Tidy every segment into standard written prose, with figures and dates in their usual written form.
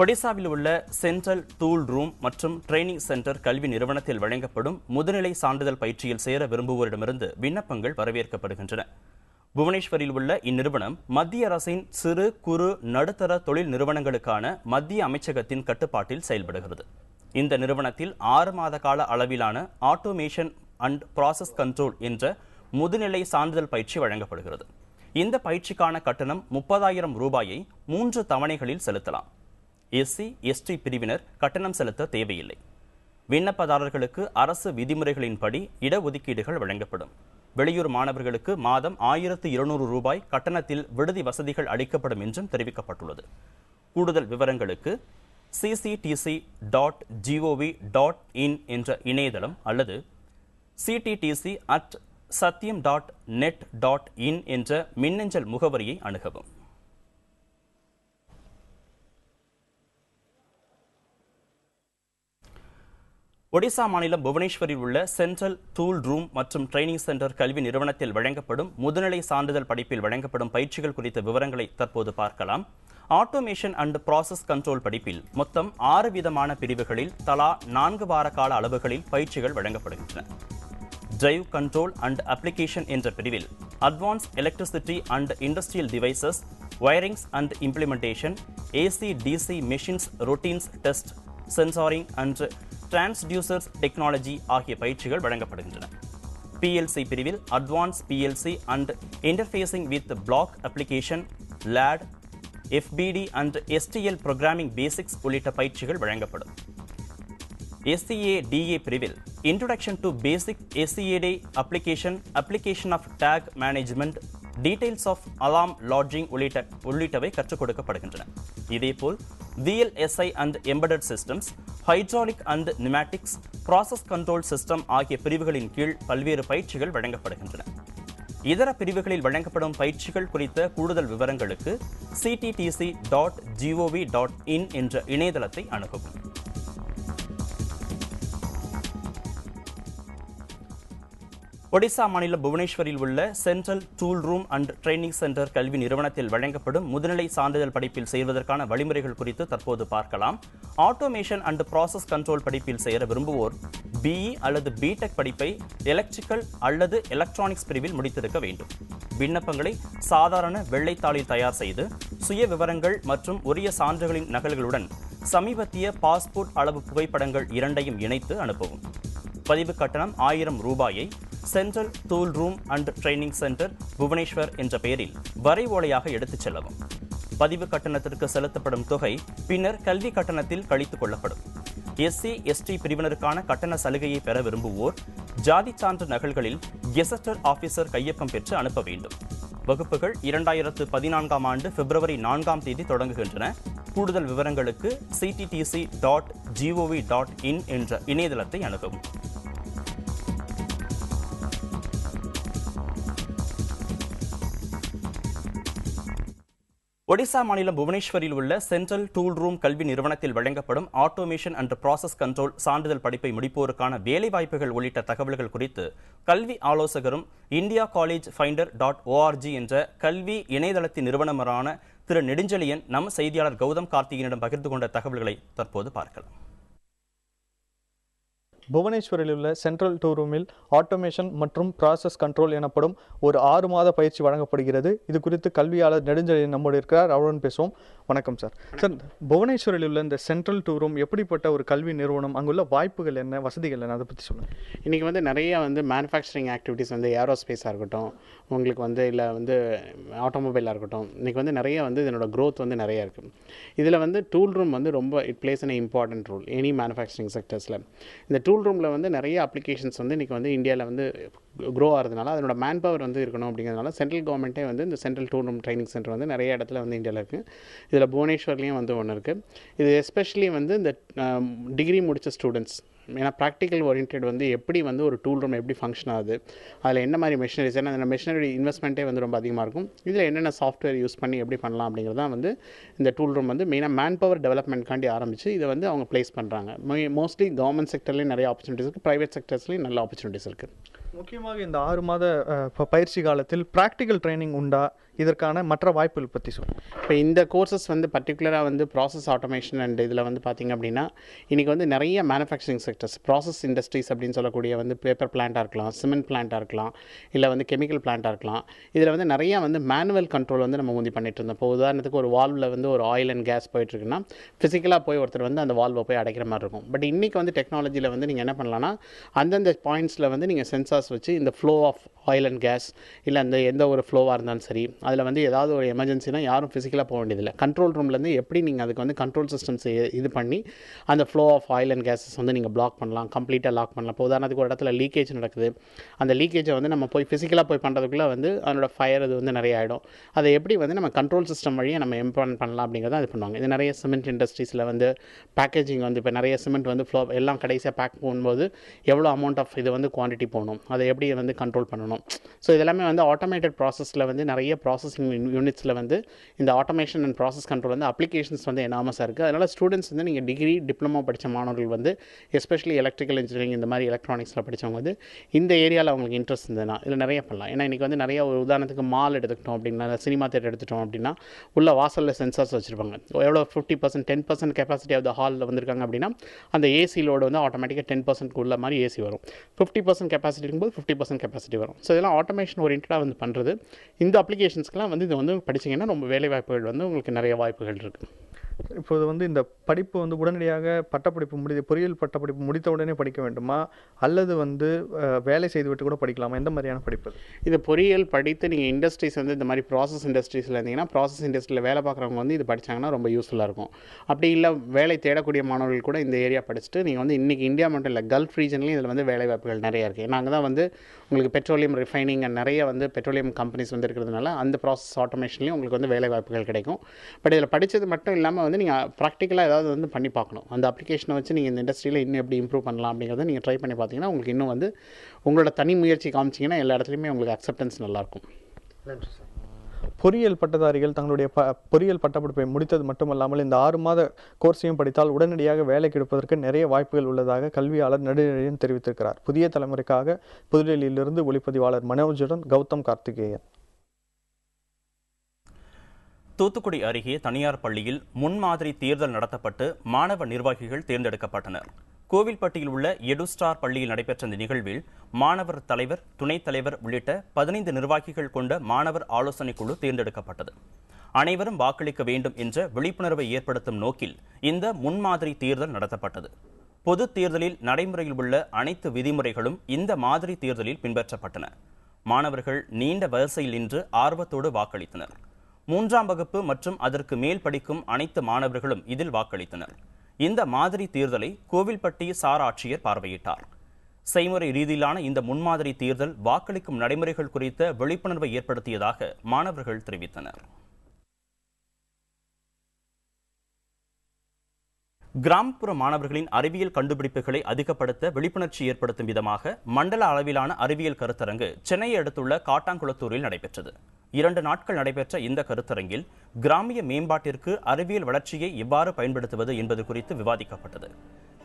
ஒடிசாவில் உள்ள central tool room மற்றும் ட்ரைனிங் சென்டர் கல்வி நிறுவனத்தில் வழங்கப்படும் முதுநிலை சான்றிதழ் பயிற்சியில் சேர விரும்புவோரிடமிருந்து விண்ணப்பங்கள் வரவேற்கப்படுகின்றன. புவனேஸ்வரில் உள்ள இந்நிறுவனம் மத்திய அரசின் சிறு குறு நடுத்தர தொழில் நிறுவனங்களுக்கான மத்திய அமைச்சகத்தின் கட்டுப்பாட்டில் செயல்படுகிறது. இந்த நிறுவனத்தில் 6 மாத கால அளவிலான ஆட்டோமேஷன் அண்ட் ப்ராசஸ் கண்ட்ரோல் என்ற முதுநிலை சான்றிதழ் பயிற்சி வழங்கப்படுகிறது. இந்த பயிற்சிக்கான கட்டணம் 30,000 ரூபாயை 3 தவணைகளில் செலுத்தலாம். எஸ்சி எஸ்டி பிரிவினர் கட்டணம் செலுத்த தேவையில்லை. விண்ணப்பதாரர்களுக்கு அரசு விதிமுறைகளின்படி இடஒதுக்கீடுகள் வழங்கப்படும். வெளியூர் மாணவர்களுக்கு மாதம் 1,200 ரூபாய் கட்டணத்தில் விடுதி வசதிகள் அளிக்கப்படும் என்றும் தெரிவிக்கப்பட்டுள்ளது. கூடுதல் விவரங்களுக்கு cctc.gov.in என்ற இணையதளம் அல்லது cttc@satyam.net.in என்ற மின்னஞ்சல் முகவரியை அணுகவும். ஒடிசா மாநிலம் புவனேஸ்வரில் உள்ள சென்ட்ரல் டூல் ரூம் மற்றும் ட்ரைனிங் சென்டர் கல்வி நிறுவனத்தில் வழங்கப்படும் முதுநிலை சான்றிதழ் படிப்பில் வழங்கப்படும் பயிற்சிகள் குறித்த விவரங்களை தற்போது பார்க்கலாம். ஆட்டோமேஷன் அண்ட் ப்ராசஸ் கண்ட்ரோல் படிப்பில் மொத்தம் 6 விதமான பிரிவுகளில் தலா 4 வார கால அளவுகளில் பயிற்சிகள் வழங்கப்படுகின்றன. டிரைவ் கண்ட்ரோல் அண்ட் அப்ளிகேஷன் என்ற பிரிவில் advance electricity and industrial devices, wirings and implementation, AC/DC machines routines test, sensoring and transducers technology ஆகிய பயிற்சிகள் வழங்கப்படுகின்றன. PLC பிரிவில் advance PLC and interfacing with block application, LAD, FBD and STL programming basics உள்ளிட்ட பயிற்சிகள் வழங்கப்படும். SCADA பிரிவில் introduction to basic SCADA application, application of tag management, details of alarm logging உள்ளிட்டவை கற்றுக் கொடுக்கப்படுகின்றன. இதேபோல் VLSI and embedded systems, hydraulic and pneumatics, process control system ஆகிய பிரிவுகளின் கீழ் பல்வேறு பயிற்சிகள் வழங்கப்படுகின்றன. இதர பிரிவுகளில் வழங்கப்படும் பயிற்சிகள் குறித்த கூடுதல் விவரங்களுக்கு cttc.gov.in என்ற இணையதளத்தை அணுகவும். ஒடிசா மாநிலம் புவனேஸ்வரில் உள்ள central tool room and training centre கல்வி நிறுவனத்தில் வழங்கப்படும் முதுநிலை சான்றிதழ் படிப்பில் சேர்வதற்கான வழிமுறைகள் குறித்து தற்போது பார்க்கலாம். ஆட்டோமேஷன் அண்ட் ப்ராசஸ் கண்ட்ரோல் படிப்பில் சேர விரும்புவோர் BE அல்லது BTech படிப்பை எலக்ட்ரிக்கல் அல்லது எலக்ட்ரானிக்ஸ் பிரிவில் முடித்திருக்க வேண்டும். விண்ணப்பங்களை சாதாரண வெள்ளைத்தாளில் தயார் செய்து சுய விவரங்கள் மற்றும் உரிய சான்றுகளின் நகல்களுடன் சமீபத்திய பாஸ்போர்ட் அளவு புகைப்படங்கள் இரண்டையும் இணைத்து அனுப்பவும். பதிவு கட்டணம் 1,000 ரூபாயை central tool room and training centre Bhubaneswar என்ற பெயரில் வரை ஓலையாக எடுத்துச் செல்லவும். பதிவு கட்டணத்திற்கு செலுத்தப்படும் தொகை பின்னர் கல்வி கட்டணத்தில் கழித்துக் கொள்ளப்படும். SC/ST பிரிவினருக்கான கட்டண சலுகையை பெற விரும்புவோர் ஜாதி சான்று நகல்களில் கெசட்டட் ஆபீசர் கையொப்பம் பெற்று அனுப்ப வேண்டும். வகுப்புகள் 2014ஆம் ஆண்டு பிப்ரவரி 4ஆம் தேதி தொடங்குகின்றன. கூடுதல் விவரங்களுக்கு cttc.gov.in என்ற இணையதளத்தை அணுகவும். ஒடிசா மாநிலம் புவனேஸ்வரில் உள்ள சென்ட்ரல் டூல் ரூம் கல்வி நிறுவனத்தில் வழங்கப்படும் ஆட்டோமேஷன் அண்ட் ப்ராசஸ் கண்ட்ரோல் சான்றிதழ் படிப்பை முடிப்போருக்கான வேலைவாய்ப்புகள் உள்ளிட்ட தகவல்கள் குறித்து கல்வி ஆலோசகரும் இந்தியா காலேஜ் ஃபைண்டர்.org என்ற கல்வி இணையதளத்தின் நிறுவனரான திரு நெடுஞ்செழியன் நம் செய்தியாளர் கௌதம் கார்த்திகனிடம் பகிர்ந்து கொண்ட தகவல்களை தற்போது பார்க்கலாம். புவனேஸ்வரில் உள்ள சென்ட்ரல் டூல் ரூமில் ஆட்டோமேஷன் மற்றும் ப்ராசஸ் கண்ட்ரோல் எனப்படும் ஒரு 6 மாத பயிற்சி வழங்கப்படுகிறது. இது குறித்து கல்வியாளர் நெடுஞ்செழியன் நம்மோடு இருக்கிறார். அவருடன் பேசுவோம். வணக்கம் சார். சார், புவனேஸ்வரில் உள்ள இந்த சென்ட்ரல் டூல் ரூம் எப்படிப்பட்ட ஒரு கல்வி நிறுவனம், அங்குள்ள வாய்ப்புகள் என்ன, வசதிகள் என்ன, அதை பற்றி சொல்லுங்கள். இன்றைக்கி நிறைய மேனுஃபேக்சரிங் ஆக்டிவிட்டீஸ் ஏரோஸ்பேஸாக இருக்கட்டும், உங்களுக்கு இல்லை ஆட்டோமொபைலாக இருக்கட்டும், இன்றைக்கி நிறைய இதனோட க்ரோத் நிறையா இருக்குது. இதில் டூல் ரூம் ரொம்ப it plays an important role any manufacturing செக்டர்ஸில். இந்த டூல் ரூமில் நிறைய அப்ளிகேஷன்ஸ் இன்றைக்கி இந்தியாவில் க்ரோ ஆகிறதுனால அதனோட மேன் பவர் இருக்கணும். அப்படிங்கிறதுனால சென்ட்ரல் கவர்மெண்ட்டே இந்த central tool room training centre நிறைய இடத்துல இந்தியாவில் இருக்குது. இதில் புவனேஸ்வர்லேயும் ஒன்று இருக்குது. இது எஸ்பெஷலி இந்த டிகிரி முடித்த ஸ்டூடெண்ட்ஸ், ஏன்னா ப்ராக்டிக்கல் ஓரியன்ட் எப்படி ஒரு டூல் ரூம் எப்படி ஃபங்க்ஷன் ஆகுது, அதில் என்ன மாதிரி மெஷினரிஸ், ஏன்னா அந்த மெஷினரி இன்வெஸ்ட்மெண்ட்டே ரொம்ப அதிகமாக இருக்கும். இதில் என்னென்ன சாஃப்ட்வேர் யூஸ் பண்ணி எப்படி பண்ணலாம் அப்படிங்கிறது தான் இந்த டூல் ரூம் மெயினாக மேன் பவர் டெவலப்மெண்ட்காண்டி ஆரம்பித்து இதை அவங்க ப்ளேஸ் பண்ணுறாங்க. மோஸ்ட்லி கவர்மெண்ட் செக்டர்லேயும் நிறைய ஆப்பர்ச்சுனிட்டிஸ் இருக்குது, ப்ரைவேட் செக்டர்ஸ்லேயும் நல்ல ஆப்பர்ச்சுனிட்டிஸ் இருக்குது. முக்கியமாக இந்த 6 மாத பயிற்சி காலத்தில் ப்ராக்டிக்கல் ட்ரைனிங் உண்டா? இதற்கான மற்ற வாய்ப்புகள் பற்றி சொல்லுங்கள். இப்போ இந்த கோர்சஸ் வந்து பர்டிகுலராக வந்து ப்ராசஸ் ஆட்டோமேஷன் அண்ட் இதில் வந்து பார்த்திங்க அப்படின்னா இன்றைக்கி வந்து நிறைய மேனுஃபேக்சரிங் செக்டர்ஸ், ப்ராசஸ் இண்டஸ்ட்ரீஸ் அப்படின்னு சொல்லக்கூடிய வந்து பேப்பர் பிளான்ட்டாக இருக்கலாம், சிமெண்ட் பிளான்ட்டாக இருக்கலாம், இல்லை வந்து கெமிக்கல் பிளான்ட்டாக இருக்கலாம். இதில் வந்து நிறையா வந்து மேனுவல் கண்ட்ரோல் வந்து நம்ம முந்தி பண்ணிட்டு இருந்தோம். இப்போ உதாரணத்துக்கு ஒரு வால்வில் வந்து ஒரு ஆயில் அண்ட் கேஸ் போயிட்டுருக்குன்னா ஃபிசிக்கலாக போய் ஒருத்தர் வந்து அந்த வால்வை போய் அடைக்கிற மாதிரி இருக்கும். பட் இன்றைக்கி வந்து டெக்னாலஜியில் வந்து நீங்கள் என்ன பண்ணலாம்னா அந்தந்த பாயிண்ட்ஸில் வந்து நீங்கள் சென்சார்ஸ் வச்சு இந்த flow of oil and gas இல்லை அந்த எந்த ஒரு ஃப்ளோவாக இருந்தாலும் சரி, அதில் வந்து ஏதாவது ஒரு எமர்ஜென்சினா யாரும் ஃபிசிக்கலாக போக வேண்டியதில்லை. கண்ட்ரோல் ரூம்லேருந்து எப்படி நீங்கள் அதுக்கு வந்து கண்ட்ரோல் சிஸ்டம்ஸ் இது பண்ணி அந்த flow of oil and gases வந்து நீங்கள் பிளாக் பண்ணலாம், கம்ப்ளீட்டாக லாக் பண்ணலாம். இப்போ உதாரணத்துக்கு ஒரு இடத்துல லீக்கேஜ் நடக்குது, அந்த லீக்கேஜை வந்து நம்ம போய் ஃபிசிக்கலாக போய் பண்ணுறதுக்குள்ளே வந்து அதனோட ஃபயர் இது வந்து நிறைய ஆகிடும். அதை எப்படி வந்து நம்ம கண்ட்ரோல் சிஸ்டம் வழியாக நம்ம இம்ப்ளிமெண்ட் பண்ணலாம் அப்படிங்கிறத இது பண்ணுவாங்க. இது நிறைய சிமெண்ட் இண்டஸ்ட்ரீஸில் வந்து பேக்கேஜிங் வந்து இப்போ நிறைய சிமெண்ட் வந்து ஃப்ளோ எல்லாம் கடைசியாக பேக் பண்ணும்போது எவ்வளோ அமௌண்ட் ஆஃப் இது வந்து குவான்டிட்டி போகணும், அதை எப்படி வந்து கண்ட்ரோல் பண்ணணும். ஸோ இதெல்லாமே வந்து ஆட்டோமேட்டட் ப்ராசஸில் வந்து நிறைய ப்ராசஸிங் யூனிட்ஸில் வந்து இந்த ஆட்டோமேஷன் அண்ட் ப்ராசஸ் கண்ட்ரோல் வந்து அப்ளிகேஷன்ஸ் வந்து எனாமஸாக இருக்குது. அதனால் ஸ்டூடெண்ட்ஸ் வந்து நீங்கள் டிகிரி டிப்ளமோ படித்த மாணவர்கள் வந்து எஸ்பெஷலி எலக்ட்ரிக்கல் இன்ஜினியரிங் இந்த மாதிரி எலக்ட்ரானிக்ஸில் படித்தவங்க வந்து இந்த ஏரியாவில் அவங்களுக்கு இன்ட்ரெஸ்ட் இருந்ததுன்னா இதில் நிறைய பண்ணலாம். ஏன்னா இன்றைக்கி வந்து நிறைய ஒரு உதாரணத்துக்கு மால் எடுத்துக்கிட்டோம் அப்படின்னா, சினிமா தேட்டர் எடுத்துட்டோம் அப்படின்னா உள்ள வாசலில் சென்சார்ஸ் வச்சுருப்பாங்க. எவ்வளோ 50%, 10% கெப்பாசிட்டி ஆஃப் த ஹாலில் வந்திருக்காங்க அப்படின்னா அந்த ஏசி லோடு வந்து ஆட்டோமேட்டிக்காக 10% உள்ள மாதிரி ஏசி வரும். 50% கெப்பாசிட்டி இருக்கும்போது 50% கெப்பாசிட்டி வரும். ஸோ இதெல்லாம் ஆட்டோமேஷன் ஓரியன்டாக வந்து பண்ணுறது. இந்த அப்ளிகேஷன்ஸ்க்கெலாம் வந்து இது வந்து படிச்சிங்கன்னா ரொம்ப வேலை வாய்ப்புகள் வந்து உங்களுக்கு நிறைய வாய்ப்புகள் இருக்குது. இப்போது வந்து இந்த படிப்பு வந்து உடனடியாக பட்டப்படிப்பு பொறியியல் பட்டப்படிப்பு முடித்த உடனே படிக்க வேண்டுமா, அல்லது வந்து வேலை செய்துவிட்டு கூட படிக்கலாமா? எந்த மாதிரியான படிப்பு இது? பொறியியல் படித்து நீங்கள் இண்டஸ்ட்ரீஸ் வந்து இந்த மாதிரி ப்ராசஸ் இண்டஸ்ட்ரீஸில் இருந்தீங்கன்னா ப்ராசஸ் இண்டஸ்ட்ரியில் வேலை பார்க்குறவங்க வந்து இது படித்தாங்கன்னா ரொம்ப யூஸ்ஃபுல்லாக இருக்கும். அப்படி இல்லை வேலை தேடக்கூடிய மாணவர்கள் கூட இந்த ஏரியா படிச்சுட்டு நீங்கள் வந்து இன்றைக்கி இந்தியா மட்டும் இல்லை கல்ஃப் ரீஜன்லேயும் இதில் வந்து வேலை வாய்ப்புகள் நிறையா இருக்குது. ஏன்னா அங்கே தான் வந்து உங்களுக்கு பெட்ரோலியம் ரிஃபைனிங் அண்ட் நிறைய வந்து பெட்ரோலியம் கம்பெனிஸ் வந்து இருக்கிறதுனால அந்த ப்ராசஸ் ஆட்டோமேஷன்லேயும் உங்களுக்கு வந்து வேலை வாய்ப்புகள் கிடைக்கும். பட் இதில் படித்தது மட்டும் இல்லாமல் வந்து நீங்கள் ப்ராக்டிக்கலாக ஏதாவது வந்து பண்ணி பார்க்கணும். அந்த அப்ளிகேஷனை வச்சு நீங்கள் இந்த இண்டஸ்ட்ரியில் இன்னும் எப்படி இம்ப்ரூவ் பண்ணலாம் அப்படிங்கிறத நீங்கள் ட்ரை பண்ணி பார்த்தீங்கன்னா உங்களுக்கு இன்னும் வந்து உங்களோட தனி முயற்சி காமிச்சிங்கன்னா எல்லா இடத்துலையுமே உங்களுக்கு அக்செப்டன்ஸ் நல்லாயிருக்கும். நன்றி சார். பொறியியல் பட்டதாரிகள் தங்களுடைய பொறியியல் பட்டப்படிப்பை முடித்தது மட்டுமல்லாமல் இந்த 6 மாத கோர்ஸையும் படித்தால் உடனடியாக வேலைக்கு எடுப்பதற்கு நிறைய வாய்ப்புகள் உள்ளதாக கல்வியாளர் நெடுஞ்செழியன் தெரிவித்திருக்கிறார். புதிய தலைமுறைக்காக புதுடெல்லியிலிருந்து ஒளிப்பதிவாளர் மனோஜுடன் கௌதம் கார்த்திகேயன். தூத்துக்குடி அருகே தனியார் பள்ளியில் முன்மாதிரி தேர்தல் நடத்தப்பட்டு மாணவ நிர்வாகிகள் தேர்ந்தெடுக்கப்பட்டனர். கோவில்பட்டியில் உள்ள எடுஸ்டார் பள்ளியில் நடைபெற்ற இந்த நிகழ்வில் மாணவர் தலைவர், துணைத் தலைவர் உள்ளிட்ட 15 நிர்வாகிகள் கொண்ட மாணவர் ஆலோசனை குழு தேர்ந்தெடுக்கப்பட்டது. அனைவரும் வாக்களிக்க வேண்டும் என்ற விழிப்புணர்வை ஏற்படுத்தும் நோக்கில் இந்த முன்மாதிரி தேர்தல் நடத்தப்பட்டது. பொது தேர்தலில் நடைமுறையில் உள்ள அனைத்து விதிமுறைகளும் இந்த மாதிரி தேர்தலில் பின்பற்றப்பட்டன. மாணவர்கள் நீண்ட வரிசையில் நின்று ஆர்வத்தோடு வாக்களித்தனர். 3ஆம் வகுப்பு மற்றும் அதற்கு மேல் படிக்கும் அனைத்து மாணவர்களும் இதில் வாக்களித்தனர். இந்த மாதிரி தேர்தலை கோவில்பட்டி சார் ஆட்சியர் பார்வையிட்டார். செய்முறை ரீதியிலான இந்த முன்மாதிரி தேர்தல் வாக்களிக்கும் நடைமுறைகள் குறித்த விழிப்புணர்வை ஏற்படுத்தியதாக மாணவர்கள் தெரிவித்தனர். கிராமப்புற மாணவர்களின் அறிவியல் கண்டுபிடிப்புகளை அதிகப்படுத்த விழிப்புணர்ச்சி ஏற்படுத்தும் விதமாக மண்டல அளவிலான அறிவியல் கருத்தரங்கு சென்னையை அடுத்துள்ள காட்டாங்குளத்தூரில் நடைபெற்றது. 2 நாட்கள் நடைபெற்ற இந்த கருத்தரங்கில் கிராமிய மேம்பாட்டிற்கு அறிவியல் வளர்ச்சியை எவ்வாறு பயன்படுத்துவது என்பது குறித்து விவாதிக்கப்பட்டது.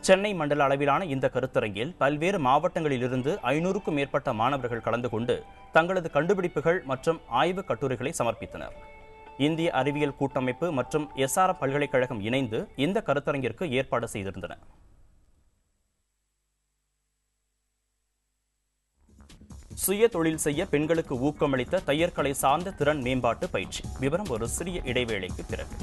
சென்னை மண்டல அளவிலான இந்த கருத்தரங்கில் பல்வேறு மாவட்டங்களிலிருந்து 500க்கும் மேற்பட்ட மாணவர்கள் கலந்து கொண்டு தங்களது கண்டுபிடிப்புகள் மற்றும் ஆய்வுக் கட்டுரைகளை சமர்ப்பித்தனர். இந்திய அறிவியல் கூட்டமைப்பு மற்றும் எஸ்ஆர்எம் பல்கலைக்கழகம் இணைந்து இந்த கருத்தரங்கிற்கு ஏற்பாடு செய்திருந்தன. சுய தொழில் செய்ய பெண்களுக்கு ஊக்கமளித்த தையற்கலை சார்ந்த திறன் மேம்பாட்டு பயிற்சி. விவரம் ஒரு சிறிய இடைவேளைக்கு பிறகு.